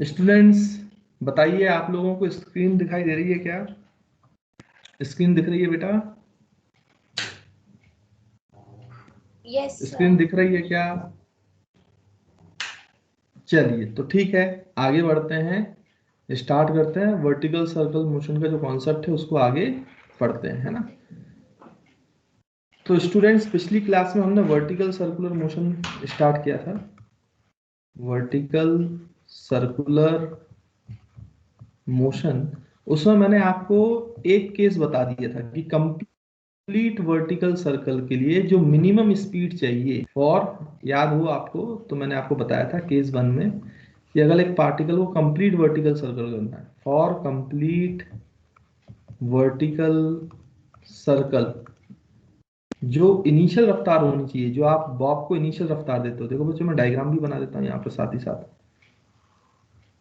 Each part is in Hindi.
स्टूडेंट्स बताइए, आप लोगों को स्क्रीन दिखाई दे रही है क्या? स्क्रीन दिख रही है बेटा? Yes screen sir. दिख रही है क्या? चलिए तो ठीक है, आगे बढ़ते हैं, स्टार्ट करते हैं। वर्टिकल सर्कल मोशन का जो कॉन्सेप्ट है उसको आगे पढ़ते हैं, है ना। तो स्टूडेंट्स पिछली क्लास में हमने वर्टिकल सर्कुलर मोशन स्टार्ट किया था। वर्टिकल सर्कुलर मोशन, उसमें मैंने आपको एक केस बता दिया था कि कंप्लीट वर्टिकल सर्कल के लिए जो मिनिमम स्पीड चाहिए फॉर, याद हो आपको, तो मैंने आपको बताया था केस 1 में कि अगर एक पार्टिकल को कंप्लीट वर्टिकल सर्कल करना है, फॉर कंप्लीट वर्टिकल सर्कल जो इनिशियल रफ्तार होनी चाहिए, जो आप बॉब को इनिशियल रफ्तार देते हो, देखो बच्चों मैं डायग्राम भी बना देता हूँ यहाँ पर साथ ही साथ।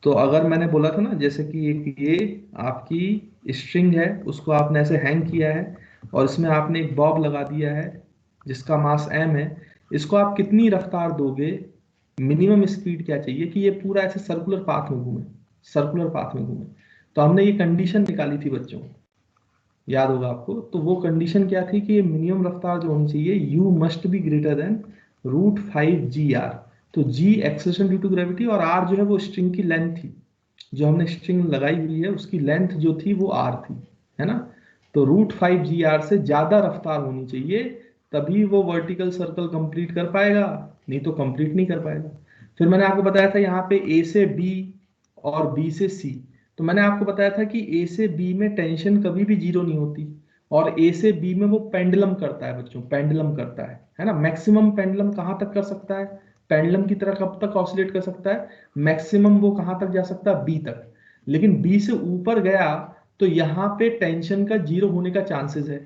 तो अगर मैंने बोला था ना, जैसे कि एक ये आपकी स्ट्रिंग है, उसको आपने ऐसे हैंग किया है और इसमें आपने एक बॉब लगा दिया है जिसका मास m है। इसको आप कितनी रफ्तार दोगे, मिनिमम स्पीड क्या चाहिए कि ये पूरा ऐसे सर्कुलर पाथ में घूमे, सर्कुलर पाथ में घूमे। तो हमने ये कंडीशन निकाली थी बच्चों, याद होगा आपको। तो वो कंडीशन क्या थी कि ये मिनिमम रफ्तार जो होनी चाहिए, u must be greater than √5 g r। तो g acceleration due to gravity और r जो है वो स्ट्रिंग की लेंथ थी, जो हमने स्ट्रिंग लगाई हुई है उसकी लेंथ जो थी वो r थी, है ना। तो √5 g r से ज्यादा रफ्तार होनी चाहिए, तभी वो वर्टिकल सर्कल कंप्लीट कर पाएगा, नहीं तो कंप्लीट नहीं कर पाएगा। फिर मैंने आपको बताया था यहाँ पे a से b और b से c। तो मैंने आपको बताया था कि a से b में टेंशन कभी भी जीरो नहीं होती, और a से b में वो पेंडुलम करता है बच्चों, पेंडुलम करता है ना। मैक्सिमम पेंडुलम कहाँ तक कर सकता है, पेंडुलम की तरह कब तक ऑसिलेट कर सकता है, मैक्सिमम वो कहाँ तक जा सकता है, b तक। लेकिन b से ऊपर गया तो यहाँ पे टेंशन का जीरो होने का चांसेस है,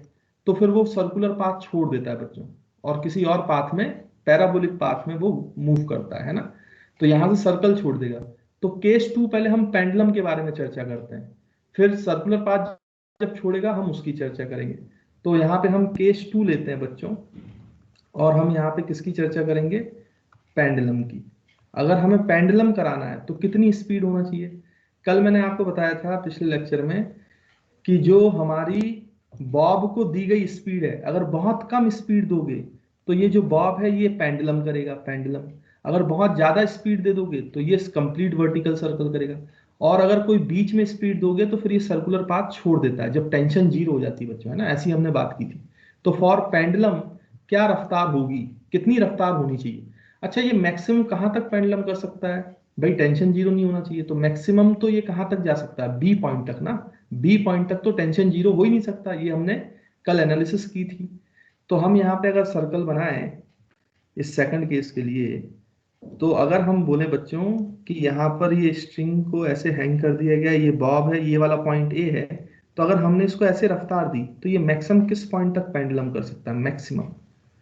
तो फिर वो सर्कुलर पाथ छोड़ देता है बच्चों और किसी और पाथ में, पैराबोलिक पाथ में वो मूव करता है ना। तो यहाँ से सर्कल छोड़ देगा। तो केस 2 पहले हम पेंडुलम के बारे में चर्चा करते हैं, फिर सर्कुलर पाथ जब छोड़ेगा हम उसकी चर्चा करेंगे। तो यहाँ पे हम केस 2 लेते हैं बच्चों, और हम यहाँ पे किसकी चर्चा करेंगे, पेंडुलम की। अगर हमें पेंडुलम कराना है तो कितनी स्पीड होना चाहिए। कल मैंने आपको बताया था पिछले लेक्चर में कि जो हमारी बॉब को दी गई स्पीड है, अगर बहुत कम स्पीड दोगे तो ये जो बॉब है ये पेंडुलम करेगा, पेंडुलम। अगर बहुत ज्यादा स्पीड दे दोगे तो ये कंप्लीट वर्टिकल सर्कल करेगा, और अगर कोई बीच में स्पीड दोगे तो फिर ये सर्कुलर पाथ छोड़ देता है जब टेंशन जीरो हो जाती है बच्चों, है ना। ऐसी हमने बात की थी। तो फॉर पेंडुलम क्या रफ्तार होगी, कितनी रफ्तार होनी चाहिए। अच्छा, ये मैक्सिमम कहाँ तक पेंडुलम कर सकता है, भाई टेंशन जीरो नहीं होना चाहिए, तो मैक्सिमम तो ये कहाँ तक जा सकता है, बी पॉइंट तक ना। बी पॉइंट तक तो टेंशन जीरो हो ही नहीं सकता, ये हमने कल एनालिसिस की थी। तो हम यहाँ पे अगर सर्कल बनाएं इस सेकंड केस के लिए, तो अगर हम बोले बच्चों कि यहाँ पर ये स्ट्रिंग को ऐसे हैंग कर दिया गया, ये बॉब है, ये वाला पॉइंट ए है, तो अगर हमने इसको ऐसे रफ्तार दी तो ये मैक्सिमम किस पॉइंट तक पेंडुलम कर सकता है, मैक्सिमम।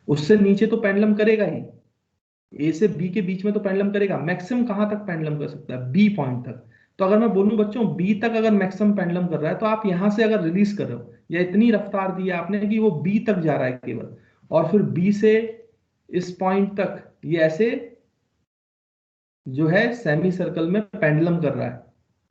उससे नीचे तो पेंडुलम करेगा ही, ए से बी के बीच में तो पेंडुलम करेगा, मैक्सिमम कहां तक पेंडुलम कर सकता है, बी पॉइंट तक। तो अगर मैं बोलूं बच्चों बी तक अगर मैक्सिमम पेंडुलम कर रहा है, तो आप यहां से अगर रिलीज कर रहे हो या इतनी रफ्तार दी है आपने कि वो बी तक जा रहा है केवल, और फिर बी से इस पॉइंट तक ये ऐसे जो है सेमी सर्कल में पेंडुलम कर रहा है,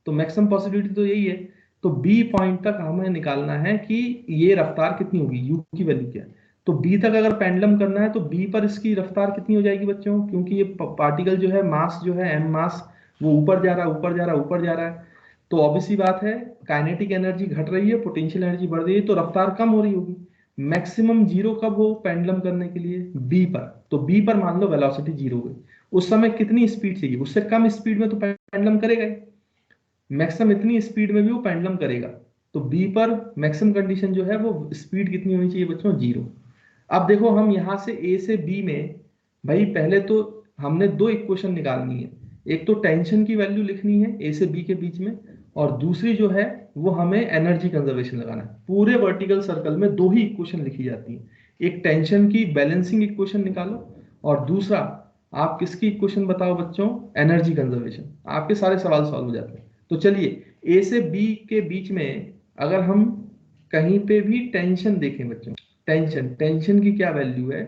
तो मैक्सिमम पॉसिबिलिटी तो यही है। तो बी पॉइंट तक हमें निकालना है कि ये रफ्तार कितनी होगी, यू की वैल्यू क्या है। तो बी तक अगर पेंडुलम करना है तो बी पर इसकी रफ्तार कितनी हो जाएगी बच्चों, क्योंकि ये पार्टिकल जो है मास जो है एम मास, वो ऊपर जा रहा है, ऊपर जा रहा है, ऊपर जा रहा है। तो ऑब्वियसली बात है, काइनेटिक एनर्जी घट रही है, पोटेंशियल एनर्जी बढ़ रही है, तो रफ्तार कम हो रही होगी। मैक्सिमम जीरो कब हो पेंडुलम करने के लिए, बी पर। तो बी पर मान लो वेलोसिटी जीरो हो गई, उस समय कितनी स्पीड चाहिए, उससे कम स्पीड में तो पेंडुलम करेगा ही, मैक्सिमम इतनी स्पीड में भी वो पेंडुलम करेगा। तो बी पर मैक्सिमम कंडीशन जो है वो स्पीड कितनी होनी चाहिए बच्चों, जीरो। अब देखो हम यहां से ए से बी में, भाई पहले तो हमने दो इक्वेशन निकालनी है, एक तो टेंशन की वैल्यू लिखनी है ए से बी के बीच में, और दूसरी जो है वो हमें एनर्जी कंजर्वेशन लगाना है। पूरे वर्टिकल सर्कल में दो ही इक्वेशन लिखी जाती है, एक टेंशन की बैलेंसिंग इक्वेशन निकालो, और दूसरा आप किसकी इक्वेशन बताओ बच्चों, एनर्जी कंजर्वेशन। आपके सारे सवाल सॉल्व हो जाते हैं। तो चलिए ए से बी के बीच में अगर हम कहीं पे भी टेंशन देखें बच्चों, टेंशन टेंशन की क्या वैल्यू है,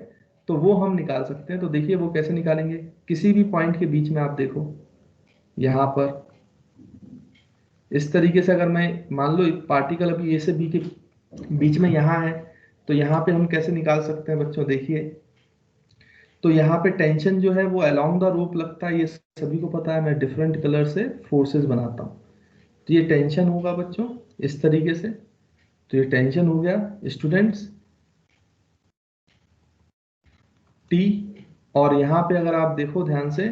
तो वो हम निकाल सकते हैं। तो देखिए वो कैसे निकालेंगे, किसी भी पॉइंट के बीच में आप देखो, यहाँ पर इस तरीके से अगर मैं मान लो पार्टिकल अभी ए से बी के बीच में यहाँ है, तो यहाँ पे हम कैसे निकाल सकते हैं बच्चों, देखिए। तो यहाँ पे टेंशन जो है वो अलोंग द रोप लगता है, ये सभी को पता है। मैं डिफरेंट कलर से फोर्सेस बनाता हूँ। तो ये टेंशन होगा बच्चों इस तरीके से। तो ये टेंशन हो गया स्टूडेंट्स, टी। और यहाँ पे अगर आप देखो ध्यान से,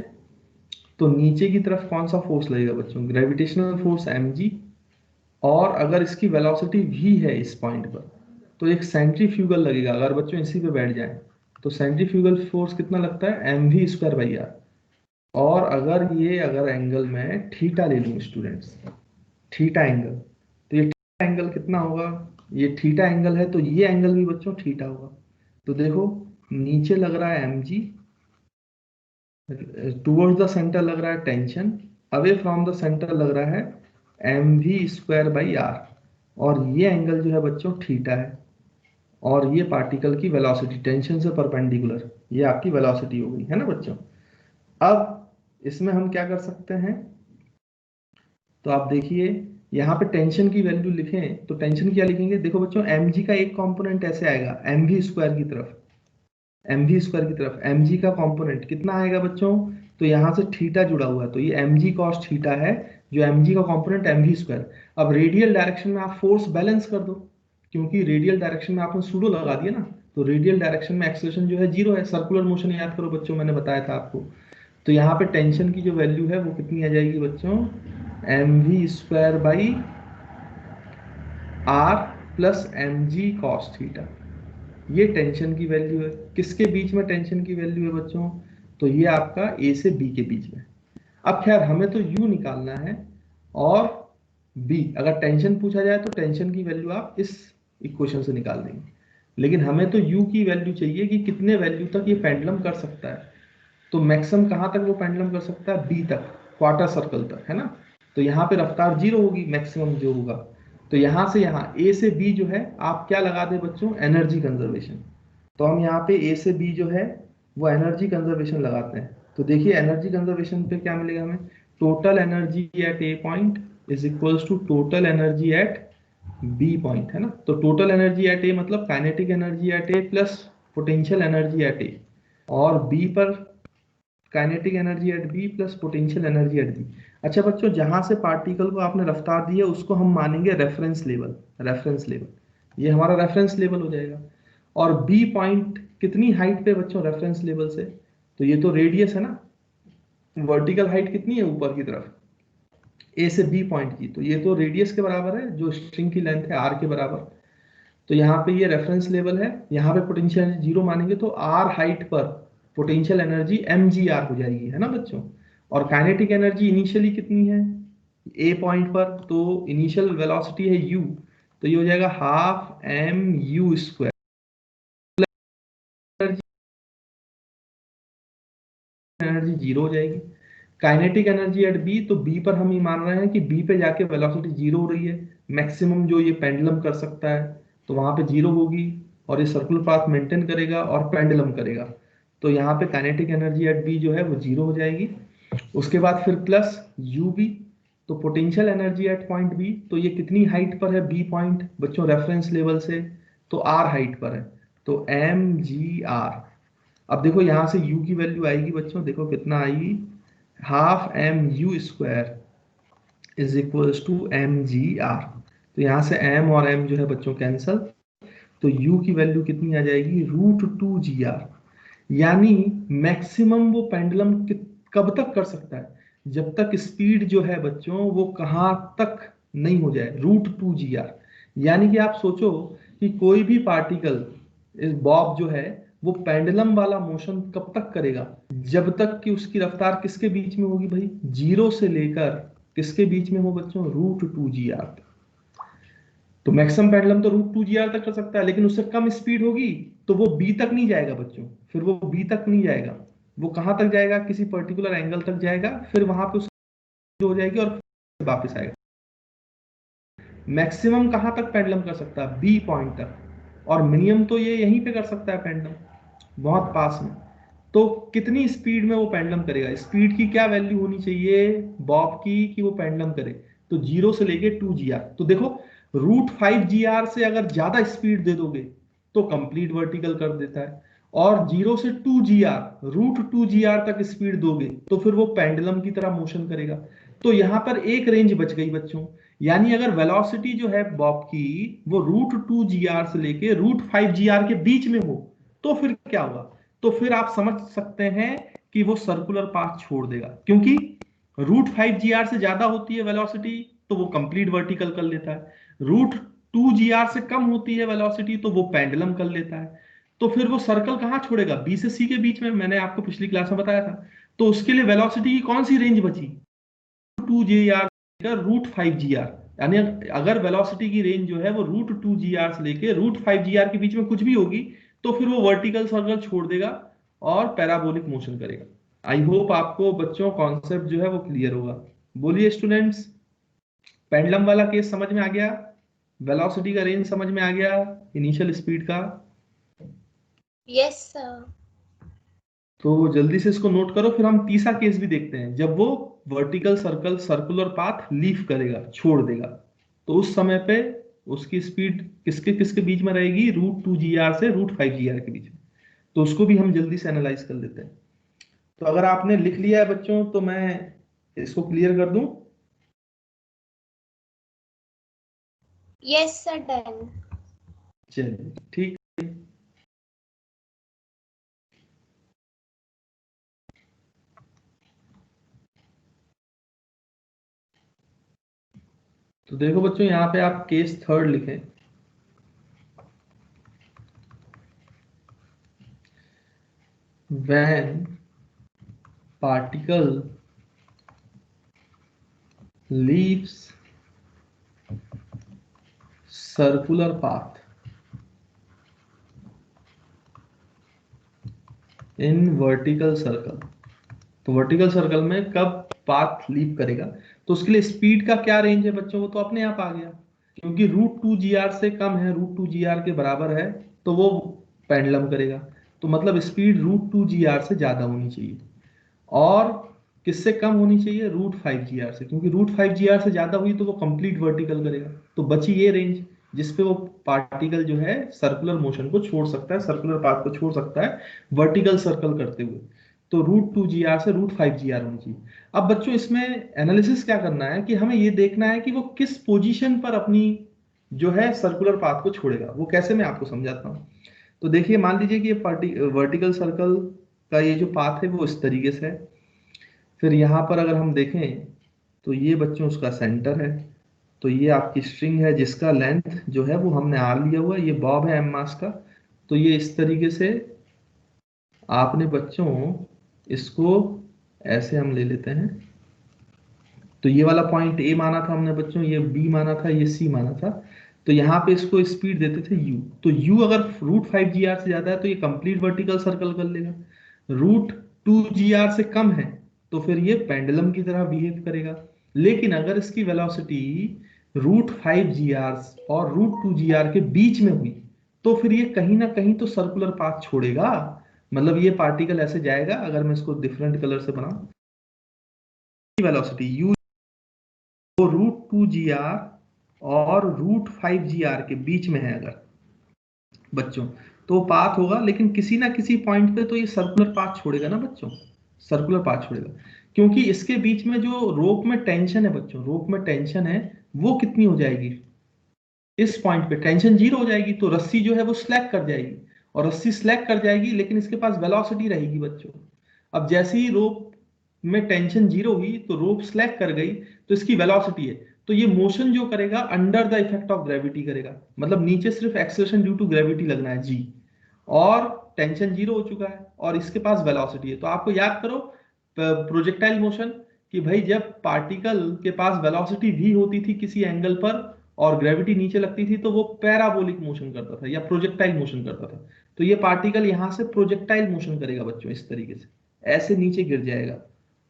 तो नीचे की तरफ कौन सा फोर्स लगेगा बच्चों, ग्रेविटेशनल फोर्स mg। और अगर इसकी वेलोसिटी v है इस पॉइंट पर, तो एक सेंट्रीफ्यूगल लगेगा। अगर बच्चों इसी पे बैठ जाए तो सेंट्रीफ्यूगल फोर्स कितना लगता है, mv स्क्वायर बाई आर। और अगर एंगल में थीटा ले लूँ स्टूडेंट्स, थीटा एंगल, तो ये थीटा एंगल कितना होगा, ये थीटा एंगल है, तो ये एंगल भी बच्चों थीटा होगा। तो देखो नीचे लग रहा है mg, टूवर्ड्स द सेंटर लग रहा है tension, away from the centre लग रहा है mv स्क्वायर बाई आर। और ये एंगल जो है बच्चों थीटा है। और ये पार्टिकल की वेलोसिटी टेंशन से परपेंडिकुलर, ये आपकी वेलोसिटी हो गई है ना बच्चों। अब इसमें हम क्या कर सकते हैं, तो आप देखिए यहाँ पे टेंशन की वैल्यू लिखें, तो टेंशन क्या लिखेंगे, देखो बच्चों mg का एक कंपोनेंट ऐसे आएगा mv स्क्वायर की तरफ, mv स्क्वायर की तरफ mg का कंपोनेंट कितना आएगा बच्चों, तो यहाँ से थीटा जुड़ा हुआ है, तो ये mg cos थीटा है, जो mg का कंपोनेंट mv स्क्वायर। अब रेडियल डायरेक्शन में आप फोर्स बैलेंस कर दो, क्योंकि रेडियल डायरेक्शन में आपने सूडो लगा दिया ना, तो रेडियल डायरेक्शन में एक्सेलरेशन जो है जीरो है। सर्कुलर मोशन याद करो बच्चों, मैंने बताया था आपको। तो यहाँ पे टेंशन की जो वैल्यू है वो कितनी आ जाएगी बच्चों, mv square by R plus mg cos theta. ये टेंशन की वैल्यू है। किसके बीच में टेंशन की वैल्यू है बच्चों, तो ये आपका ए से बी के बीच में। अब खैर हमें तो यू निकालना है और बी, अगर टेंशन पूछा जाए तो टेंशन की वैल्यू आप इस इक्वेशन से निकाल देंगे, लेकिन हमें तो यू की वैल्यू चाहिए कि कितने वैल्यू तक ये पेंडुलम कर सकता है। तो मैक्सिमम कहाँ तक वो पेंडुलम कर सकता है, बी तक, क्वार्टर सर्कल तक, है ना। तो यहाँ पे रफ्तार जीरो होगी मैक्सिमम जो होगा। तो यहाँ से यहाँ ए से बी जो है आप क्या लगा दे बच्चों, एनर्जी कंजर्वेशन। तो हम यहाँ पे ए से बी जो है वो एनर्जी कंजर्वेशन लगाते हैं। तो देखिए एनर्जी कंजर्वेशन पे क्या मिलेगा हमें, total energy at A point is equals to total energy at B point, है ना। तो टोटल एनर्जी एट ए मतलब kinetic energy at A plus potential energy at A, और बी पर kinetic energy at B plus potential energy at B. अच्छा बच्चों, जहां से पार्टिकल को आपने रफ्तार दी है उसको हम मानेंगे रेफरेंस लेवल, रेफरेंस लेवल, ये हमारा रेफरेंस लेवल हो जाएगा। और बी पॉइंट कितनी हाइट पे बच्चों रेफरेंस लेवल से, तो ये तो रेडियस है ना, वर्टिकल हाइट कितनी है ऊपर की तरफ ए से बी पॉइंट की, तो ये तो रेडियस के बराबर है, जो स्ट्रिंग की लेंथ है आर के बराबर। तो यहाँ पे ये रेफरेंस लेवल है, यहाँ पे पोटेंशियल एनर्जी जीरो मानेंगे तो आर हाइट पर potential energy M G R हो जाएगी, है ना बच्चों। और काइनेटिक एनर्जी इनिशियली कितनी है ए पॉइंट पर, तो इनिशियल वेलोसिटी है यू, तो ये हो जाएगा half M U square. Energy zero हो जाएगी। काइनेटिक एनर्जी एट बी, तो बी पर हम ये मान रहे हैं कि बी पे जाके वेलोसिटी जीरो हो रही है, मैक्सिमम जो ये पेंडुलम कर सकता है, तो वहां पे जीरो होगी और ये सर्कुलर पाथ मेंटेन करेगा और पेंडुलम करेगा। तो यहाँ पे काइनेटिक एनर्जी एट बी जो है वो जीरो हो जाएगी। उसके बाद फिर प्लस यू बी, तो potential energy at point B, तो ये कितनी हाइट पर है बी पॉइंट बच्चों रेफरेंस लेवल से, तो आर हाइट पर है, तो एम जी आर। अब देखो यहां से u की वैल्यू आएगी बच्चों, देखो कितना आएगी, half M U square is equals to M G R. तो यहाँ से m और m जो है बच्चों कैंसल, तो u की वैल्यू कितनी आ जाएगी, √2 g r। यानी मैक्सिमम वो पेंडुलम कब तक कर सकता है, जब तक स्पीड जो है बच्चों वो कहाँ तक नहीं हो जाए, √2 g r। यानी कि आप सोचो कि कोई भी पार्टिकल इस बॉब जो है वो पेंडुलम वाला मोशन कब तक करेगा, जब तक कि उसकी रफ्तार किसके बीच में होगी भाई, जीरो से लेकर किसके बीच में हो बच्चों, √2 g r। तो मैक्सिमम पेंडुलम तो √2 g r तक कर सकता है, लेकिन उससे कम स्पीड होगी तो वो बी तक नहीं जाएगा बच्चों, फिर वो बी तक नहीं जाएगा, वो कहां तक जाएगा, किसी पर्टिकुलर एंगल तक जाएगा, फिर वहां पे उसकी हो जाएगी और फिर वापस आएगा। मैक्सिमम कहां तक पेंडुलम कर सकता है, बी पॉइंट तक, और मिनिमम तो ये यहीं पे कर सकता है पेंडुलम, बहुत पास में। तो कितनी स्पीड में वो पेंडुलम करेगा, स्पीड की क्या वैल्यू होनी चाहिए बॉब की कि वो पेंडुलम करे, तो 0 से लेके 2 GR। तो देखो √5 GR से अगर ज्यादा स्पीड दे दोगे तो कंप्लीट वर्टिकल कर देता है, और 0 से 2 GR √2 GR तक स्पीड दोगे तो फिर वो पेंडुलम की तरह मोशन करेगा। तो यहां पर एक रेंज बच गई बच्चों, यानी अगर वेलोसिटी जो है बॉब की वो √2 GR से लेके √5 GR के बीच में हो तो फिर क्या होगा, तो फिर आप समझ सकते हैं कि वो सर्कुलर पाथ छोड़ देगा, क्योंकि √5 GR से ज्यादा होती है वेलोसिटी तो वो कंप्लीट वर्टिकल कर लेता है, √2 GR से कम होती है वेलोसिटी तो वो पेंडुलम कर लेता है। तो फिर वो सर्कल कहां छोड़ेगा, बी से सी के बीच में, मैंने आपको पिछली क्लास में बताया था। तो उसके लिए वेलोसिटी की कौन सी रेंज बची, 2 GR √5 GR, यानी अगर वेलोसिटी की रेंज जो है वो √2 GR से लेके √5 GR के बीच में कुछ भी होगी तो फिर वो वर्टिकल सर्कल छोड़ देगा और पैराबोलिक मोशन करेगा। आई होप आपको बच्चों कॉन्सेप्ट जो है वो क्लियर होगा। बोलिए स्टूडेंट्स, पेंडुलम वाला केस समझ में आ गया, वेलोसिटी का रेंज समझ में आ गया, इनिशियल स्पीड का। Yes, sir. तो जल्दी से इसको नोट करो, फिर हम तीसरा केस भी देखते हैं जब वो vertical circle circular path leave करेगा, छोड़ देगा, तो उस समय पे उसकी स्पीड किसके किसके बीच में रहेगी, √2 GR से √5 GR के बीच में। तो उसको भी हम जल्दी से एनालाइज कर लेते हैं। तो अगर आपने लिख लिया है बच्चों तो मैं इसको क्लियर कर दूं। Yes, sir. Done. चलिए ठीक। तो देखो बच्चों, यहाँ पे आप केस थर्ड लिखें। when particle leaves circular path in vertical circle, तो वर्टिकल सर्कल में कब पाथ लीव करेगा, तो उसके लिए स्पीड का क्या रेंज है बच्चों, वो तो अपने आप आ गया, क्योंकि √2 GR से कम है, √2 GR के बराबर है तो वो पेंडुलम करेगा। तो मतलब स्पीड √2 GR से ज्यादा होनी चाहिए, और किससे कम होनी चाहिए, √5 GR से, क्योंकि √5 GR से ज्यादा हुई तो वो कंप्लीट वर्टिकल करेगा। तो बची ये रेंज जिसपे वो पार्टिकल जो है सर्कुलर मोशन को छोड़ सकता है, सर्कुलर पाथ को छोड़ सकता है वर्टिकल सर्कल करते हुए। तो √2 GR से √5 GR होनी चाहिए। अब बच्चों इसमें एनालिसिस क्या करना है कि हमें ये देखना है कि वो किस पोजीशन पर अपनी जो है सर्कुलर पाथ को छोड़ेगा। वो कैसे, मैं आपको समझाता हूँ। तो देखिए, मान लीजिए कि ये वर्टिकल सर्कल का ये जो पाथ है वो इस तरीके से है। फिर यहाँ पर अगर हम देखें तो ये बच्चों उसका सेंटर है। तो ये आपकी स्ट्रिंग है जिसका लेंथ जो है वो हमने आर लिया हुआ है, ये बॉब है एम मास का। तो ये इस तरीके से आपने बच्चों इसको ऐसे हम ले लेते हैं। तो ये वाला पॉइंट ए माना था हमने बच्चों, ये बी माना था, ये सी माना था। तो यहाँ पे इसको स्पीड देते थे यू। तो यू अगर √5 GR से ज्यादा है तो ये कंप्लीट वर्टिकल सर्कल कर लेगा, √2 GR से कम है तो फिर ये पेंडुलम की तरह बिहेव करेगा। लेकिन अगर इसकी वेलोसिटी √5 GR और √2 GR के बीच में हुई तो फिर ये कहीं ना कहीं तो सर्कुलर पाथ छोड़ेगा। मतलब ये पार्टिकल ऐसे जाएगा, अगर मैं इसको डिफरेंट कलर से बनाऊं, वेलोसिटी यू वो √2 GR और √5 GR के बीच में है अगर बच्चों, तो पाथ होगा, लेकिन किसी ना किसी पॉइंट पे तो ये सर्कुलर पाथ छोड़ेगा ना बच्चों, सर्कुलर पाथ छोड़ेगा। क्योंकि इसके बीच में जो रोप में टेंशन है बच्चों, रोप में टेंशन है वो कितनी हो जाएगी, इस पॉइंट पे टेंशन 0 हो जाएगी, तो रस्सी जो है वो स्लैक कर जाएगी, और रस्सी स्लैक कर जाएगी लेकिन इसके पास वेलोसिटी रहेगी बच्चों। अब जैसे ही रोप में टेंशन 0 हुई तो रोप स्लैक कर गई, तो इसकी वेलोसिटी है, तो ये मोशन जो करेगा under the effect of gravity करेगा, मतलब नीचे सिर्फ एक्सेलरेशन ड्यू टू ग्रेविटी लगना है जी, और टेंशन 0 हो चुका है और इसके पास वेलोसिटी है। तो आपको याद करो प्रोजेक्टाइल मोशन, कि भाई जब पार्टिकल के पास वेलोसिटी v होती थी किसी एंगल पर और ग्रेविटी नीचे लगती थी तो वो पैराबोलिक मोशन करता था या प्रोजेक्टाइल मोशन करता था। तो ये पार्टिकल यहां से प्रोजेक्टाइल मोशन करेगा बच्चों, इस तरीके से ऐसे नीचे गिर जाएगा,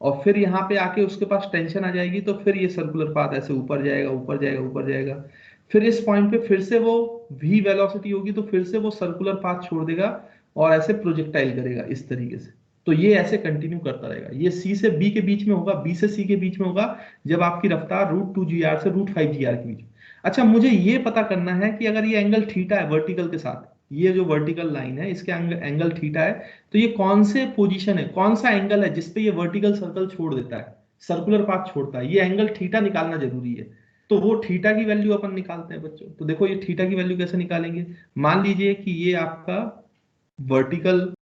और फिर यहाँ पे आके उसके पास टेंशन आ जाएगी तो फिर ये सर्कुलर पाथ ऐसे ऊपर जाएगा, ऊपर जाएगा, ऊपर जाएगा। फिर इस पॉइंट पे फिर से वो v वेलोसिटी होगी तो फिर से वो सर्कुलर पाथ छोड़ देगा और ऐसे प्रोजेक्टाइल करेगा इस तरीके से। तो ये ऐसे कंटिन्यू करता रहेगा। ये सी से बी के बीच में होगा, बी से सी के बीच में होगा, जब आपकी रफ्तार √2 GR से √5 GR के बीच। अच्छा, मुझे ये पता करना है कि अगर ये एंगल थीटा है वर्टिकल के साथ, ये जो वर्टिकल लाइन है इसके एंगल थीटा है, तो ये कौन से पोजीशन है, कौन सा एंगल है जिसपे ये वर्टिकल सर्कल छोड़ देता है, सर्कुलर पाथ छोड़ता है, ये एंगल थीटा निकालना जरूरी है। तो वो थीटा की वैल्यू अपन निकालते हैं बच्चों। तो देखो ये थीटा की वैल्यू कैसे निकालेंगे। मान लीजिए कि ये आपका वर्टिकल,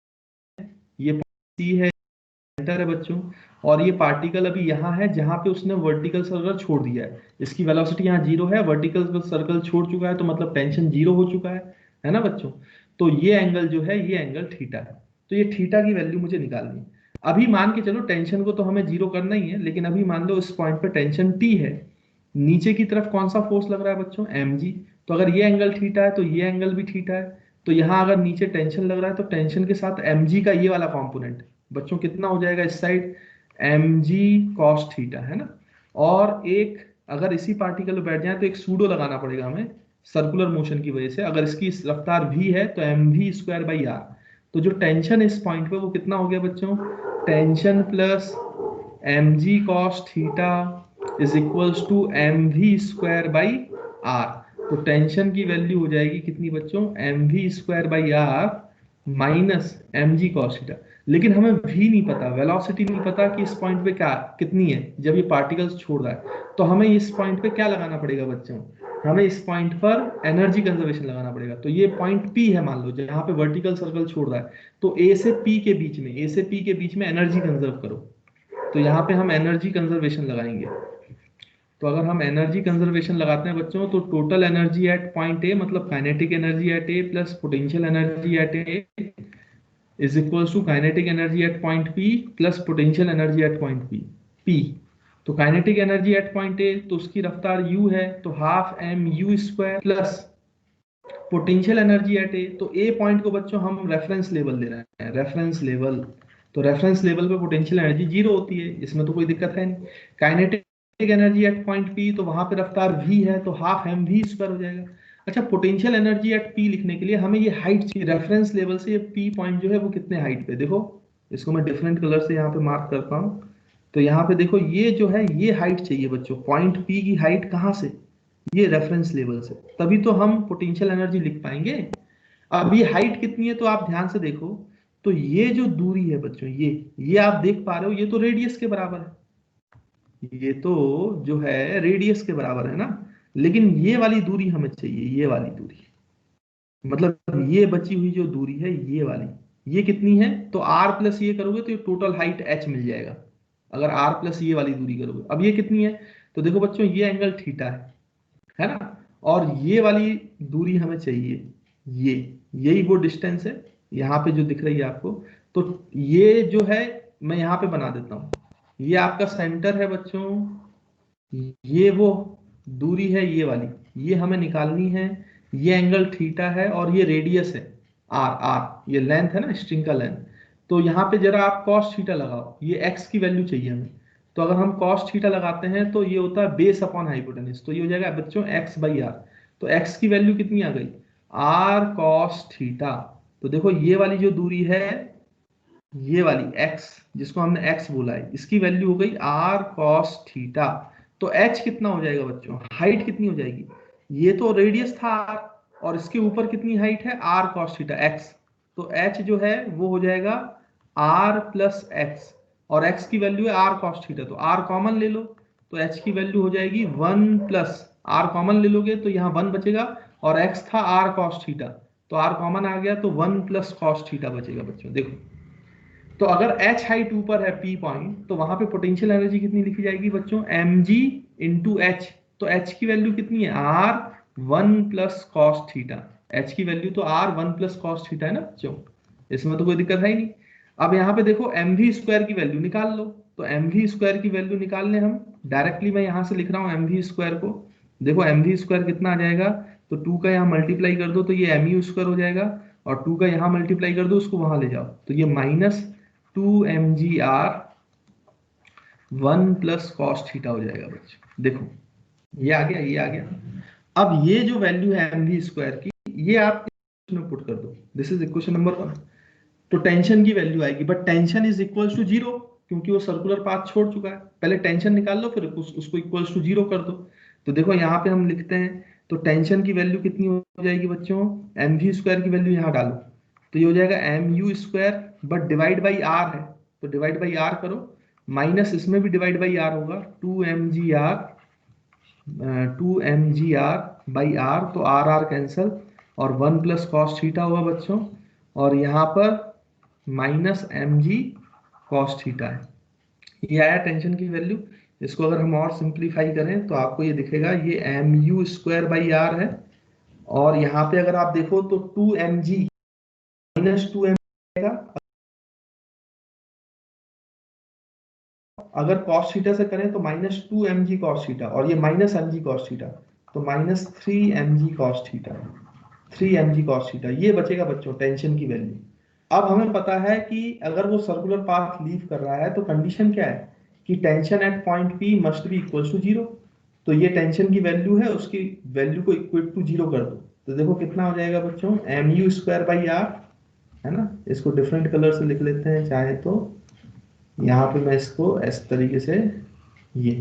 ये सी है, सेंटर है बच्चों, और ये पार्टिकल अभी यहाँ है जहां पे उसने वर्टिकल सर्कल छोड़ दिया है। इसकी वेलोसिटी यहाँ 0 है, वर्टिकल सर्कल छोड़ चुका है, तो मतलब टेंशन 0 हो चुका है ना बच्चों। तो ये एंगल जो है ये एंगल थीटा है। तो ये थीटा की वैल्यू मुझे निकालनी है। अभी मान के चलो टेंशन को तो हमें 0 करना ही है, लेकिन अभी मान लो इस पॉइंट पे टेंशन T है, नीचे की तरफ कौन सा फोर्स लग रहा है बच्चों, mg। तो अगर ये एंगल थीटा है तो ये एंगल भी थीटा है। तो यहाँ अगर नीचे टेंशन लग रहा है तो टेंशन के साथ mg का ये वाला कॉम्पोनेंट बच्चों कितना हो जाएगा इस साइड, mg cos थीटा, है ना। और एक अगर इसी पार्टिकल में बैठ जाए तो एक सूडो लगाना पड़ेगा हमें सर्कुलर मोशन की वजह से। अगर इसकी रफ्तार v है तो mv²/r। तो जो टेंशन इस पॉइंट पे वो कितना हो गया बच्चों, tension plus mg cos theta is equals to mv²/r। तो टेंशन की वैल्यू हो जाएगी कितनी बच्चों, mv²/r minus mg cos theta. लेकिन हमें v नहीं पता, वेलोसिटी नहीं पता कि इस पॉइंट पे क्या कितनी है जब ये पार्टिकल्स छोड़ रहा है। तो हमें इस पॉइंट पे क्या लगाना पड़ेगा बच्चों, हमें इस पॉइंट पर एनर्जी कंजर्वेशन लगाना पड़ेगा। तो ये पॉइंट P है मान लो, जहां पे वर्टिकल सर्कल छोड़ रहा है। तो A से P के बीच में, A से P के बीच में एनर्जी कंजर्व करो। तो यहाँ पे हम एनर्जी कंजर्वेशन लगाएंगे। तो अगर हम एनर्जी कंजर्वेशन लगाते हैं बच्चों, तो total energy at point A, मतलब kinetic energy at A plus potential energy at A is equals to kinetic energy at point P plus potential energy at point P. तो kinetic energy at point A, तो उसकी रफ्तार u है, तो half mu² plus potential energy at A. तो ए पॉइंट को बच्चों हम रेफरेंस लेवल ले रहे हैं, रेफरेंस लेवल। तो रेफरेंस लेवल पे पोटेंशियल एनर्जी 0 होती है, इसमें तो कोई दिक्कत है नहीं। Kinetic energy at point P, तो वहां पे रफ्तार v है, तो हाफ mv² हो जाएगा। अच्छा, पोटेंशियल एनर्जी एट पी लिखने के लिए हमें ये हाइट चाहिए रेफरेंस लेवल से। ये पी पॉइंट जो है वो कितने हाइट पे, देखो इसको मैं डिफरेंट कलर से यहाँ पे मार्क करता हूँ। तो यहाँ पे देखो ये जो है ये हाइट चाहिए बच्चों, पॉइंट पी की हाइट कहाँ से, ये रेफरेंस लेवल से, तभी तो हम पोटेंशियल एनर्जी लिख पाएंगे। अब ये हाइट कितनी है तो आप ध्यान से देखो। तो ये जो दूरी है बच्चों, ये आप देख पा रहे हो, ये तो रेडियस के बराबर है, ये तो जो है रेडियस के बराबर है ना। लेकिन ये वाली दूरी हमें चाहिए, ये वाली दूरी, मतलब ये बची हुई जो दूरी है ये वाली, ये कितनी है, तो r प्लस ये करोगे तो ये टोटल हाइट h मिल जाएगा। अगर r प्लस ये वाली दूरी करोगे, अब ये कितनी है, तो देखो बच्चों ये एंगल थीटा है ना। और ये वाली दूरी हमें चाहिए, ये यही वो डिस्टेंस है यहाँ पे जो दिख रही है आपको। तो ये जो है मैं यहाँ पे बना देता हूँ, ये आपका सेंटर है बच्चों, ये वो दूरी है ये वाली, ये हमें निकालनी है। ये एंगल थीटा है और ये रेडियस है आर ये लेंथ है ना स्ट्रिंग का लेंथ। तो यहाँ पे जरा आप कॉस थीटा लगाओ, ये एक्स की वैल्यू चाहिए हमें। तो अगर हम कॉस थीटा लगाते हैं तो ये होता है बेस अपॉन हाइपोटेन्यूज, तो ये हो जाएगा बच्चों x/r। तो x की वैल्यू कितनी आ गई, r cos थीटा। तो देखो ये वाली जो दूरी है, ये वाली x जिसको हमने x बोला है, इसकी वैल्यू हो गई r cos थीटा। तो h कितना हो जाएगा बच्चों, हाइट कितनी हो जाएगी, ये तो रेडियस था r, और इसके ऊपर कितनी हाइट है r cos थीटा x। तो h जो है वो हो जाएगा r प्लस x, और x की वैल्यू है r cos थीटा, तो r कॉमन ले लो। तो h की वैल्यू हो जाएगी 1 प्लस r कॉमन ले लोगे तो यहाँ 1 बचेगा, और x था r cos थीटा, तो r कॉमन आ गया तो 1 प्लस cos थीटा बचेगा बच्चों। देखो, तो अगर h हाइट ऊपर है P पॉइंट, तो वहां पे पोटेंशियल एनर्जी कितनी लिखी जाएगी बच्चों, mg इंटू h। तो h की वैल्यू कितनी है, r 1 plus cos theta. h की वैल्यू तो r 1 प्लस cos थीटा है ना बच्चों, इसमें तो कोई दिक्कत है ही नहीं। अब यहाँ पे देखो mv² की वैल्यू निकाल लो। तो mv² की वैल्यू निकालने हम डायरेक्टली मैं यहाँ से लिख रहा हूँ mv² को। देखो mv² कितना आ जाएगा, तो 2 का यहाँ मल्टीप्लाई कर दो तो ये mu² हो जाएगा, और 2 का यहाँ मल्टीप्लाई कर दो उसको वहां ले जाओ तो ये -2mgr 1 प्लस cos थीटा हो जाएगा बच्चों। देखो ये आ गया, ये आ गया। अब ये जो वैल्यू है mv² की, ये आप में पुट कर दो, दिस इज इक्वेशन नंबर 1। तो टेंशन की वैल्यू आएगी, but tension is equal to zero, क्योंकि वो सर्कुलर पाथ छोड़ चुका है। पहले टेंशन निकाल लो, फिर उसको इक्वल टू जीरो कर दो। तो देखो यहाँ पे हम लिखते हैं, तो टेंशन की वैल्यू कितनी हो जाएगी बच्चों, एम वी स्क्वायर की वैल्यू यहाँ डालो, तो ये हो जाएगा M U square, but divide by R है, तो डिवाइड बाई आर करो, माइनस इसमें भी डिवाइड बाई आर होगा, 2mgr, 2mgr बाई आर, तो आर आर कैंसल, और 1 प्लस कॉस थीटा होगा बच्चों, और यहाँ पर minus M G cos theta है। ये आया टेंशन की वैल्यू। इसको अगर हम और सिंप्लीफाई करें तो आपको ये दिखेगा, ये M U square by R है, और यहाँ पे अगर आप देखो तो 2mg माइनस 2m आएगा, अगर कॉस थीटा से करें तो माइनस 2mg कॉस थीटा, और ये माइनस mg कॉस थीटा, तो minus 3mg cos theta, 3mg cos theta, ये बचेगा बच्चों टेंशन की वैल्यू। अब हमें पता है कि अगर वो सर्कुलर पाथ लीव कर रहा है तो कंडीशन क्या है कि tension at point P must be equal to zero. तो ये टेंशन की वैल्यू है, उसकी वैल्यू को इक्वल टू जीरो कर दो, तो देखो कितना हो जाएगा बच्चों, M U square by R, है ना। इसको डिफरेंट कलर से लिख लेते हैं चाहे तो, यहाँ पे मैं इसको इस तरीके से, ये,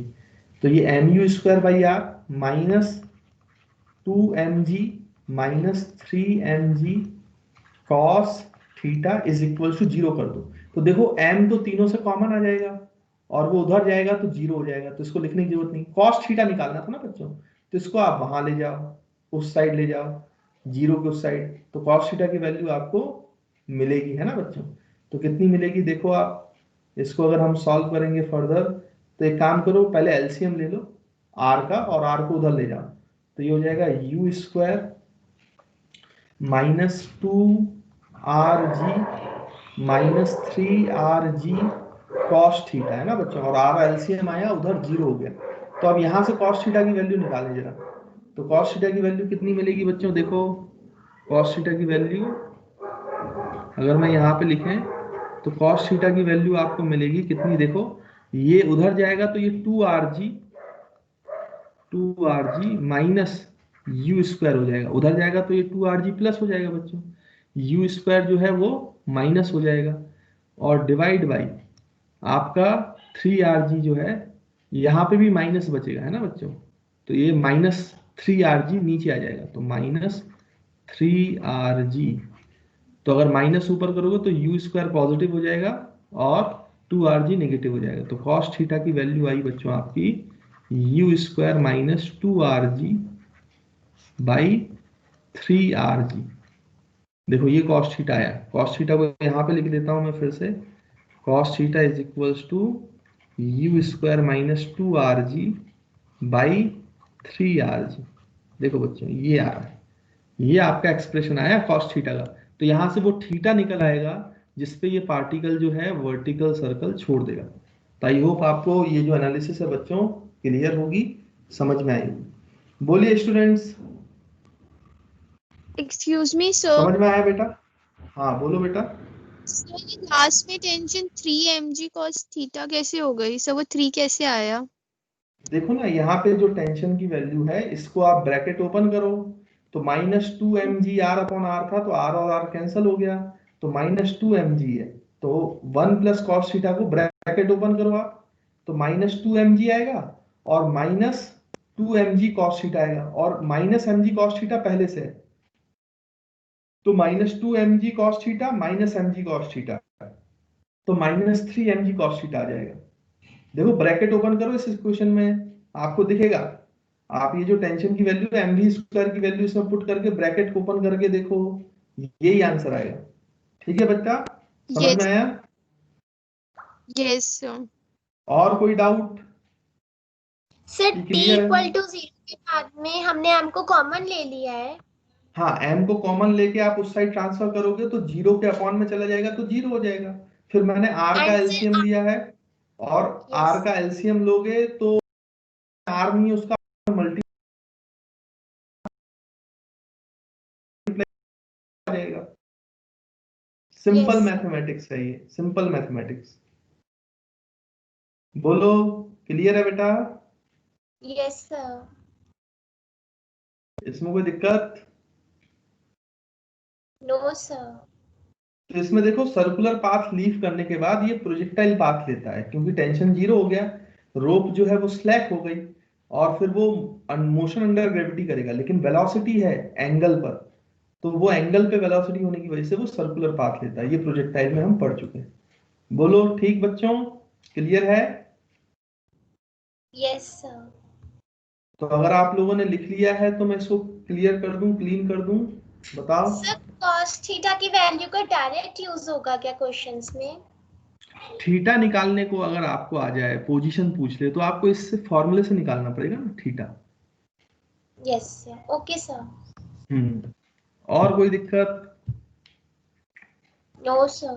तो ये M U square by R minus 2mg minus 3mg cos theta is equal to zero कर दो। तो देखो m तो तीनों से कॉमन आ जाएगा, और वो उधर जाएगा तो जीरो हो जाएगा, तो इसको लिखने की जरूरत नहीं। कॉस थीटा निकालना था ना बच्चों, तो इसको आप वहां ले जाओ, उस साइड ले जाओ, जीरो के उस साइड, तो कॉस थीटा की वैल्यू आपको मिलेगी, है ना बच्चों। तो कितनी मिलेगी देखो आप, इसको अगर हम सॉल्व करेंगे फर्दर, तो एक काम करो, पहले एलसीएम ले लो आर का, और आर को उधर ले जाओ, तो ये हो जाएगा you square minus 2rg minus 3rg cos theta, है ना बच्चों, और आर एलसीएम आया उधर जीरो हो गया। तो अब यहां से कॉस थीटा की वैल्यू निकालें जरा, तो कॉस थीटा की वैल्यू कितनी मिलेगी बच्चों, देखो कॉस थीटा की वैल्यू अगर मैं यहाँ पे लिखें, तो कॉस थीटा की वैल्यू आपको मिलेगी कितनी, देखो ये उधर जाएगा तो ये 2rg माइनस यू स्क्वायर हो जाएगा, उधर जाएगा तो ये 2rg प्लस हो जाएगा बच्चों, यू स्क्वायर जो है वो माइनस हो जाएगा, और डिवाइड बाई आपका 3rg जो है, यहाँ पे भी माइनस बचेगा, है ना बच्चों, तो ये माइनस 3rg नीचे आ जाएगा, तो माइनस 3rg, तो अगर माइनस ऊपर करोगे तो यू स्क्वायर पॉजिटिव हो जाएगा और 2rg नेगेटिव हो जाएगा, तो कॉस थीटा की वैल्यू आई बच्चों आपकी you square minus 2rg by 3rg। देखो ये कॉस थीटा आया, कॉस थीटा को यहाँ पे लिख देता हूँ मैं फिर से, cos theta is equals to U square minus 2rg by 3rg। देखो बच्चों ये आ रहा है, ये आपका एक्सप्रेशन आया कॉस थीटा का, तो यहां से वो थीटा निकल आएगा जिसपे ये पार्टिकल जो है वर्टिकल सर्कल छोड़ देगा। तो आई होप आपको ये जो एनालिसिस है बच्चों क्लियर होगी, समझ में आएगी। बोलिए स्टूडेंट्स, एक्सक्यूज मी सर, समझ में आया बेटा, हाँ बोलो बेटा। सर ये लास्ट में टेंशन 3mg cos थीटा कैसे हो गई सर, वो 3 कैसे आया? देखो ना यहाँ पे जो टेंशन की वैल्यू है, इसको आप ब्रैकेट ओपन करो, तो minus 2mg r upon are था, तो r और r कैंसिल हो गया, तो माइनस 2mg है, तो 1 प्लस कॉस थीटा को ब्रैकेट ओपन करो आप, तो माइनस 2mg आएगा, और माइनस 2mg कॉस थीटा आएगा, और माइनस mg कॉस थीटा पहले से है, तो minus 2mg cos theta minus mg cos theta, तो माइनस 3mg कॉस थीटा आ जाएगा। देखो ब्रैकेट ओपन करो इस इक्वेशन में, आपको दिखेगा, आप ये जो टेंशन की वैल्यू है एमवी स्क्वायर की वैल्यू इसमें पुट करके ब्रैकेट ओपन करके देखो, यही आंसर आएगा। ठीक है बच्चा, समझ में यस आया? Yes sir. और कोई डाउट सर कि t क्लियर है? इक्वल टू 0 के बाद में हमने m को कॉमन ले लिया है। हाँ, m को कॉमन लेके आप उस साइड ट्रांसफर करोगे तो जीरो के अपॉन में चला जाएगा, तो जीरो हो जाएगा। फिर मैंने r का एंड एलसीएम सर लिया है, और यस r का एलसीएम लोगे तो r नहीं उसका मल्टीप्लाई हो जाएगा। सिंपल यस मैथमेटिक्स है ये, सिंपल मैथमेटिक्स। बोलो, क्लियर है बेटा? Yes sir. इसमें कोई दिक्कत? No sir. तो इसमें देखो सर्कुलर पाथ लीव करने के बाद ये प्रोजेक्टाइल पाथ लेता है, क्योंकि टेंशन जीरो हो गया, रोप जो है वो स्लैक हो गई, और फिर वो मोशन अंडर ग्रेविटी करेगा, लेकिन वेलोसिटी है एंगल पर, तो वो एंगल पे वेलोसिटी होने की वजह से वो सर्कुलर पाथ लेता है। ये प्रोजेक्टाइल में हम पढ़ चुके हैं। बोलो ठीक बच्चों, क्लियर है? Yes sir. तो अगर आप लोगों ने लिख लिया है तो मैं इसको क्लियर कर दूं, क्लीन कर दूं, बताओ। सर कॉस थीटा की वैल्यू का डायरेक्ट यूज होगा क्या क्वेश्चंस में? थीटा निकालने को अगर आपको आ जाए, पोजीशन पूछ ले, तो आपको इससे फॉर्मूले से निकालना पड़ेगा ना theta. Yes sir, okay sir. और कोई दिक्कत? No sir.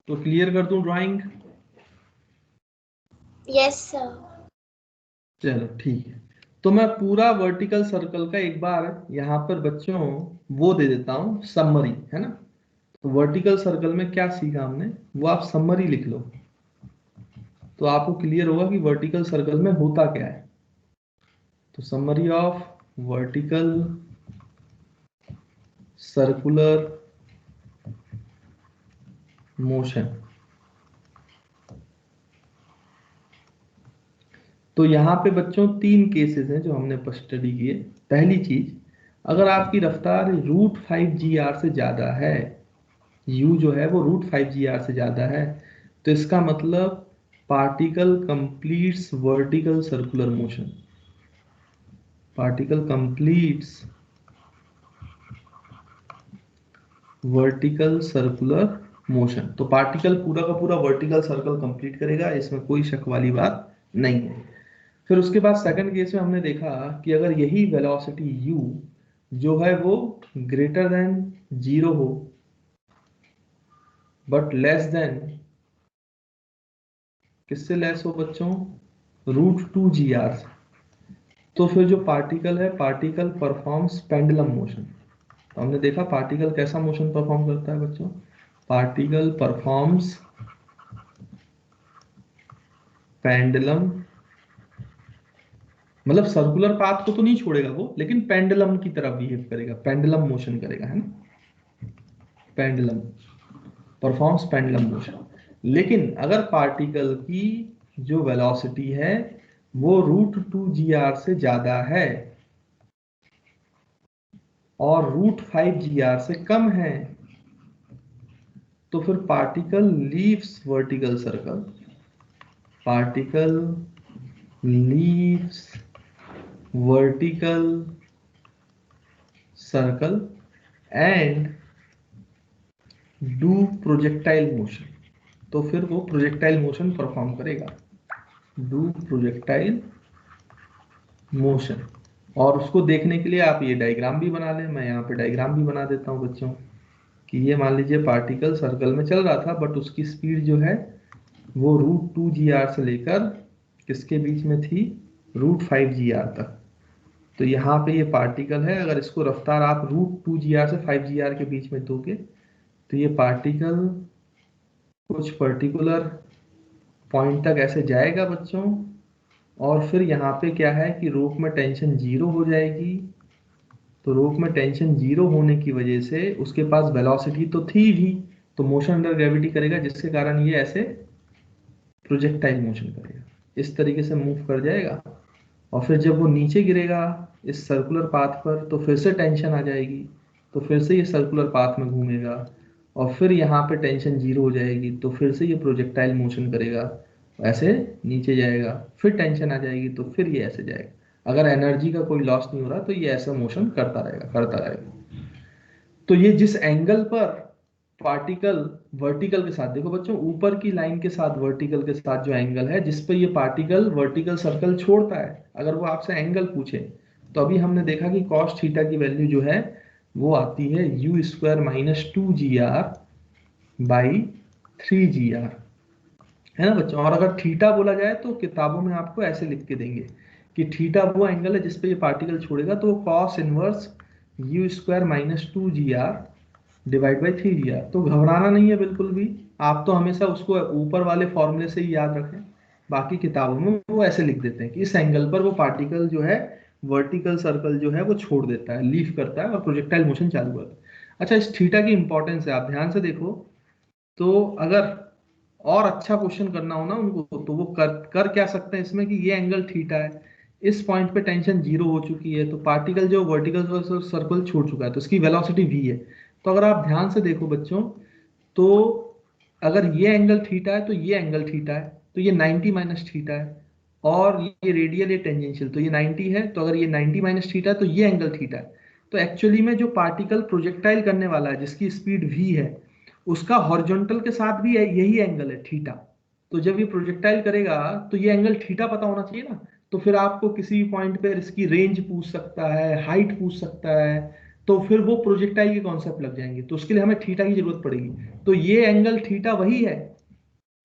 तो क्लियर कर दूं ड्राइंग? Yes sir. चलो ठीक है। तो मैं पूरा वर्टिकल सर्कल का एक बार यहाँ पर बच्चों वो दे देता हूँ, समरी, है ना। तो वर्टिकल सर्कल में क्या सीखा हमने, वो आप समरी लिख लो, तो आपको क्लियर होगा कि वर्टिकल सर्कल में होता क्या है। तो summary of vertical circular motion. तो यहाँ पे बच्चों तीन केसेस हैं जो हमने स्टडी किए। पहली चीज, अगर आपकी रफ्तार √5 GR से ज्यादा है, u जो है वो √5 GR से ज्यादा है, तो इसका मतलब particle completes vertical circular motion. Particle completes vertical circular motion. तो पार्टिकल पूरा का पूरा वर्टिकल सर्कल कंप्लीट करेगा, इसमें कोई शक वाली बात नहीं है। फिर उसके बाद सेकंड केस में हमने देखा कि अगर यही वेलोसिटी u जो है वो ग्रेटर देन 0 हो बट लेस देन, किससे लेस हो बच्चों, √2 GR से, तो फिर जो पार्टिकल है, पार्टिकल परफॉर्म्स पेंडुलम मोशन। तो हमने देखा पार्टिकल कैसा मोशन परफॉर्म करता है बच्चों, पार्टिकल परफॉर्म्स पेंडुलम, मतलब सर्कुलर पाथ को तो नहीं छोड़ेगा वो, लेकिन पेंडुलम की तरह बिहेव करेगा, पेंडुलम मोशन करेगा, है ना, पेंडुलम, परफॉर्म्स पेंडुलम मोशन। लेकिन अगर पार्टिकल की जो वेलोसिटी है वो √2 GR से ज्यादा है और √5 GR से कम है, तो फिर particle leaves vertical circle, particle leaves vertical circle and do projectile motion. तो फिर वो प्रोजेक्टाइल मोशन परफॉर्म करेगा, डू प्रोजेक्टाइल मोशन। और उसको देखने के लिए आप ये डायग्राम भी बना लें, मैं यहाँ पे डायग्राम भी बना देता हूँ बच्चों, कि ये मान लीजिए पार्टिकल सर्कल में चल रहा था, बट उसकी स्पीड जो है वो √2 GR से लेकर किसके बीच में थी, √5 GR तक। तो यहाँ पे ये पार्टिकल है, अगर इसको रफ्तार आप √2 GR से 5 GR के बीच में दोगे, तो ये पार्टिकल कुछ पर्टिकुलर पॉइंट तक ऐसे जाएगा बच्चों, और फिर यहाँ पे क्या है कि रोप में टेंशन जीरो हो जाएगी। तो रोप में टेंशन जीरो होने की वजह से उसके पास वेलोसिटी तो थी भी, तो मोशन अंडर ग्रेविटी करेगा, जिसके कारण ये ऐसे प्रोजेक्टाइल मोशन करेगा, इस तरीके से मूव कर जाएगा। और फिर जब वो नीचे गिरेगा इस सर्कुलर पाथ पर, तो फिर से टेंशन आ जाएगी, तो फिर से ये सर्कुलर पाथ में घूमेगा, और फिर यहाँ पे टेंशन जीरो हो जाएगी, तो फिर से ये प्रोजेक्टाइल मोशन करेगा, ऐसे नीचे जाएगा, फिर टेंशन आ जाएगी, तो फिर ये ऐसे जाएगा। अगर एनर्जी का कोई लॉस नहीं हो रहा तो ये ऐसा मोशन करता रहेगा, करता रहेगा। तो ये जिस एंगल पर पार्टिकल वर्टिकल के साथ, देखो बच्चों ऊपर की लाइन के साथ वर्टिकल के साथ जो एंगल है जिस पे ये पार्टिकल वर्टिकल सर्कल छोड़ता है, अगर वो आपसे एंगल पूछे, तो अभी हमने देखा कि cos थीटा की वैल्यू जो है वो आती है u² - 2GR बाई 3GR, है ना बच्चों। और अगर थीटा बोला जाए तो किताबों में आपको ऐसे लिख के देंगे कि थीटा वो एंगल है जिसपे ये पार्टिकल छोड़ेगा, तो cos inverse u² - 2GR divide by 3GR। तो घबराना नहीं है बिल्कुल भी, आप तो हमेशा उसको ऊपर वाले फॉर्मूले से ही याद रखें। बाकी किताबों में वो ऐसे लिख देते हैं कि इस एंगल पर वो पार्टिकल जो है वर्टिकल सर्कल जो है वो छोड़ देता है, लीव करता है और प्रोजेक्टाइल मोशन चालू करता है। अच्छा, इस थीटा की इंपॉर्टेंस है, आप ध्यान से देखो। तो अगर और अच्छा क्वेश्चन करना हो ना उनको, तो वो कर क्या सकते हैं इसमें कि ये एंगल थीटा है, इस पॉइंट पे टेंशन जीरो हो चुकी है, तो पार्टिकल जो वर्टिकल सर्कल छोड़ चुका है, तो इसकी वेलोसिटी v है। तो अगर आप ध्यान से देखो बच्चों, तो अगर ये एंगल थीटा है तो ये एंगल थीटा है, तो ये 90 माइनस थीटा है, और ये रेडियल ये टेंजेंशियल, तो ये 90 है, तो अगर ये 90 माइनस थीटा है तो ये एंगल थीटा है। तो एक्चुअली में जो पार्टिकल प्रोजेक्टाइल करने वाला है जिसकी स्पीड v है, उसका हॉरिजॉन्टल के साथ भी यही एंगल है थीटा। तो जब ये प्रोजेक्टाइल करेगा तो ये एंगल थीटा पता होना चाहिए ना। तो फिर आपको किसी भी पॉइंट पे इसकी रेंज पूछ सकता है, हाइट पूछ सकता है, तो फिर वो प्रोजेक्टाइल के कॉन्सेप्ट लग जाएंगे, तो उसके लिए हमें थीटा की जरूरत पड़ेगी। तो ये एंगल थीटा वही है,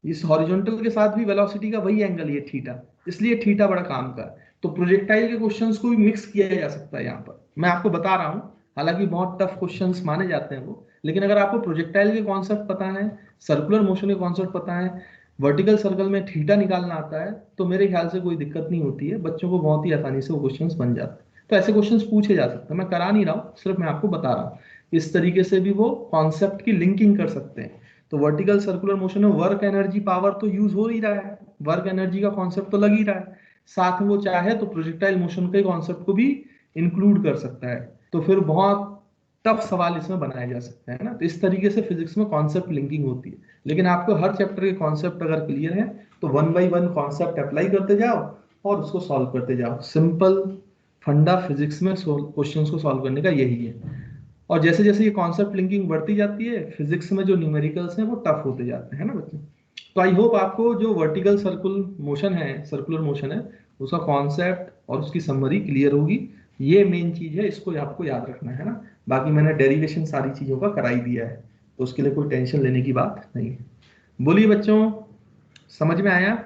इस हॉरिजॉन्टल के साथ भी वेलोसिटी का वही एंगल ये थीटा, इसलिए थीटा बड़ा काम का है। तो प्रोजेक्टाइल के क्वेश्चंस को भी मिक्स किया जा सकता है यहाँ पर, मैं आपको बता रहा हूँ। हालांकि बहुत टफ क्वेश्चंस माने जाते हैं वो, लेकिन अगर आपको प्रोजेक्टाइल के कॉन्सेप्ट पता है, सर्कुलर मोशन के कॉन्सेप्ट पता है, वर्टिकल सर्कल में थीटा निकालना आता है, तो मेरे ख्याल से कोई दिक्कत नहीं होती है, बच्चों को बहुत ही आसानी से वो क्वेश्चंस बन जाते हैं। तो ऐसे क्वेश्चंस पूछे जा सकते हैं, मैं करा नहीं रहा हूँ, सिर्फ मैं आपको बता रहा हूँ। इस तरीके से भी वो कॉन्सेप्ट की लिंकिंग कर सकते हैं। तो वर्टिकल सर्कुलर मोशन में वर्क एनर्जी पावर तो यूज हो ही रहा है, वर्क एनर्जी का कॉन्सेप्ट तो लग ही रहा है, साथ में वो चाहे तो प्रोजेक्टाइल मोशन के कॉन्सेप्ट को भी इंक्लूड कर सकता है। तो फिर बहुत टफ सवाल इसमें बनाए जा सकते हैं ना। तो इस तरीके से फिजिक्स में कॉन्सेप्ट लिंकिंग होती है। लेकिन आपको हर चैप्टर के कॉन्सेप्ट अगर क्लियर है तो one by one concept apply करते जाओ और उसको सॉल्व करते जाओ। सिंपल फंडा फिजिक्स में क्वेश्चंस को सॉल्व करने का यही है। और जैसे जैसे ये कॉन्सेप्ट लिंकिंग बढ़ती जाती है, फिजिक्स में जो न्यूमेरिकल्स हैं वो टफ होते जाते हैं ना बच्चों। तो आई होप आपको जो वर्टिकल सर्कुलर मोशन है, उसका कॉन्सेप्ट और उसकी समरी क्लियर होगी। ये मेन चीज है, इसको आपको याद रखना है ना। बाकी मैंने डेरिवेशन सारी चीजों का करा ही दिया है, तो उसके लिए कोई टेंशन लेने की बात नहीं है। बोलिए बच्चों, समझ में आया?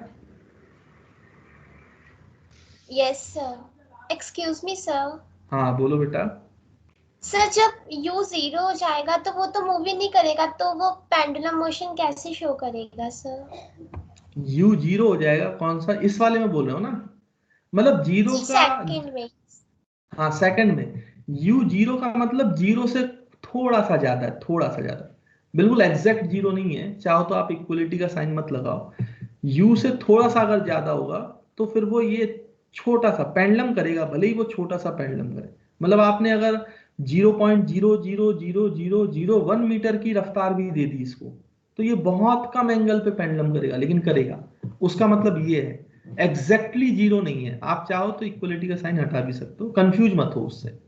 Yes sir. Excuse me sir. हाँ बोलो बेटा। सर जब u जीरो हो जाएगा तो वो तो मूव ही नहीं करेगा, तो वो पेंडुलम मोशन कैसे शो करेगा सर? यू जीरो हो जाएगा, कौन सा, इस वाले में बोल रहे हो ना? मतलब जीरो जी का, सेकंड में। हाँ सेकंड में। यू जीरो का मतलब जीरो से थोड़ा सा ज्यादा है, थोड़ा सा ज्यादा, बिल्कुल एग्जैक्ट जीरो नहीं है। चाहो तो आप इक्वलिटी का साइन मत लगाओ। यू से थोड़ा सा अगर ज्यादा होगा तो फिर वो ये छोटा सा पेंडलम करेगा, भले ही वो छोटा सा पेंडलम करे। मतलब आपने अगर 0.0000001 मीटर की रफ्तार भी दे दी इसको, तो ये बहुत कम एंगल पे पेंडलम करेगा, लेकिन करेगा। उसका मतलब ये है, एग्जैक्टली जीरो नहीं है। आप चाहो तो इक्वलिटी का साइन हटा भी सकते हो, कंफ्यूज मत हो उससे।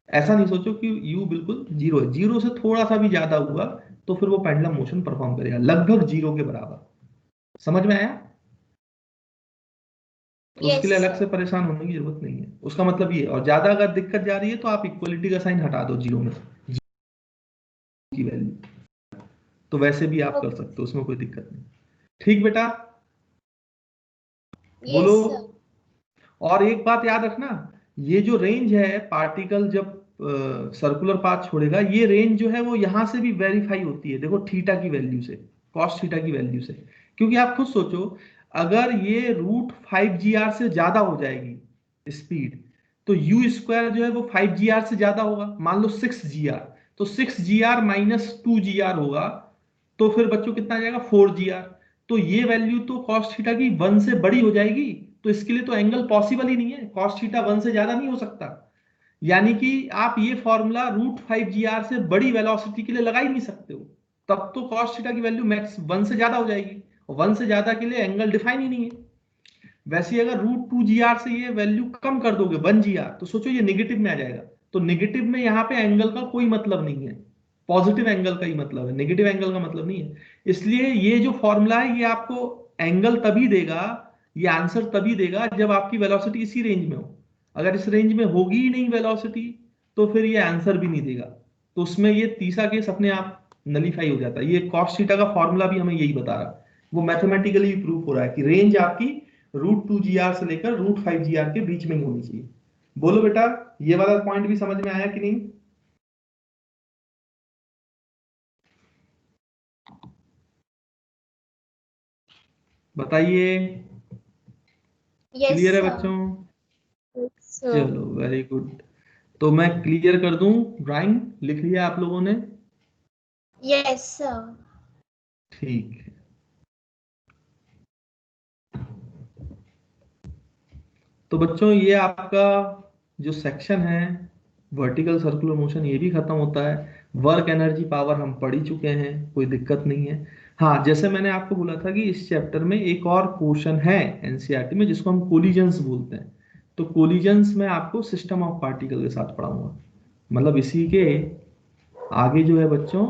ऐसा नहीं सोचो कि यू बिल्कुल जीरो है, जीरो से थोड़ा सा भी ज्यादा हुआ तो फिर वो पेंडुलम मोशन परफॉर्म करेगा, लगभग जीरो के बराबर। समझ में आया? तो उसके यस लिए अलग से सर। परेशान होने की जरूरत नहीं है, उसका मतलब ये है। और ज्यादा अगर दिक्कत जा रही है तो आप इक्वलिटी का साइन हटा दो जीरो में से, जीरो की वैल्यू, तो वैसे भी आप कर सकते हो, उसमें कोई दिक्कत नहीं। ठीक बेटा, बोलो। Yes sir. और एक बात याद रखना, ये जो रेंज है पार्टिकल जब सर्कुलर पाथ छोड़ेगा, ये रेंज जो है वो यहां से भी वेरीफाई होती है, देखो थीटा की वैल्यू से, कॉस थीटा की वैल्यू से। क्योंकि आप खुद सोचो, अगर ये √5 GR से ज्यादा हो जाएगी स्पीड, तो यू स्क्वायर जो है वो 5 GR से ज्यादा होगा, मान लो 6 GR, तो 6 GR माइनस 2 GR होगा, तो फिर बच्चों कितना आ जाएगा, 4 GR। तो ये वैल्यू तो कॉस थीटा की 1 से बड़ी हो जाएगी, तो इसके लिए तो एंगल पॉसिबल ही नहीं है, कॉस थीटा 1 से ज्यादा नहीं हो सकता। यानी कि आप ये फॉर्मूला √5 GR से बड़ी वेलोसिटी के लिए लगा ही नहीं सकते हो, तब तो कॉस थीटा की वैल्यू मैक्स 1 से ज्यादा हो जाएगी, और 1 से ज्यादा के लिए एंगल डिफाइन ही नहीं है। वैसे अगर √2 GR से ये वैल्यू कम कर दोगे 1 GR, तो सोचो ये नेगेटिव में आ जाएगा। तो नेगेटिव में यहाँ पे एंगल का कोई मतलब नहीं है, पॉजिटिव एंगल का ही मतलब है, नेगेटिव एंगल का मतलब नहीं है। इसलिए ये जो फॉर्मूला है ये आपको एंगल तभी देगा, ये आंसर तभी देगा जब आपकी वेलोसिटी इसी रेंज में हो। अगर इस रेंज में होगी ही नहीं वेलोसिटी, तो फिर ये आंसर भी नहीं देगा। तो उसमें ये तीसरा केस अपने आप नलीफाई हो जाता है। ये कॉस थीटा का फॉर्मूला भी हमें यही बता रहा है, वो मैथमेटिकली प्रूफ हो रहा है कि रेंज आपकी √2 GR से लेकर √5 GR के बीच में ही होनी चाहिए। बोलो बेटा, ये वाला पॉइंट भी समझ में आया कि नहीं? बताइए। यस क्लियर है सर। बच्चों? सर चलो वेरी गुड। तो मैं क्लियर कर दूं, ड्राइंग लिख लिया आप लोगों ने? Yes sir. ठीक है। तो बच्चों ये आपका जो सेक्शन है वर्टिकल सर्कुलर मोशन ये भी खत्म होता है। वर्क एनर्जी पावर हम पढ़ ही चुके हैं, कोई दिक्कत नहीं है। हाँ, जैसे मैंने आपको बोला था कि इस चैप्टर में एक और क्वेश्चन है एनसीईआरटी में जिसको हम कोलिजन्स बोलते हैं। तो कोलिजन्स में आपको सिस्टम ऑफ पार्टिकल के साथ पढ़ाऊंगा। मतलब इसी के आगे जो है बच्चों,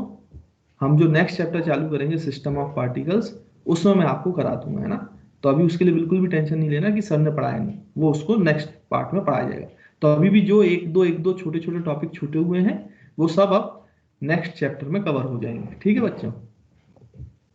हम जो नेक्स्ट चैप्टर चालू करेंगे सिस्टम ऑफ पार्टिकल्स, उसमें मैं आपको करा दूंगा, है ना। तो अभी उसके लिए बिल्कुल भी टेंशन नहीं लेना कि सर ने पढ़ाया नहीं, वो उसको नेक्स्ट पार्ट में पढ़ाया जाएगा। तो अभी भी जो एक दो छोटे छोटे टॉपिक छूटे हुए हैं वो सब अब नेक्स्ट चैप्टर में कवर हो जाएंगे। ठीक है बच्चों।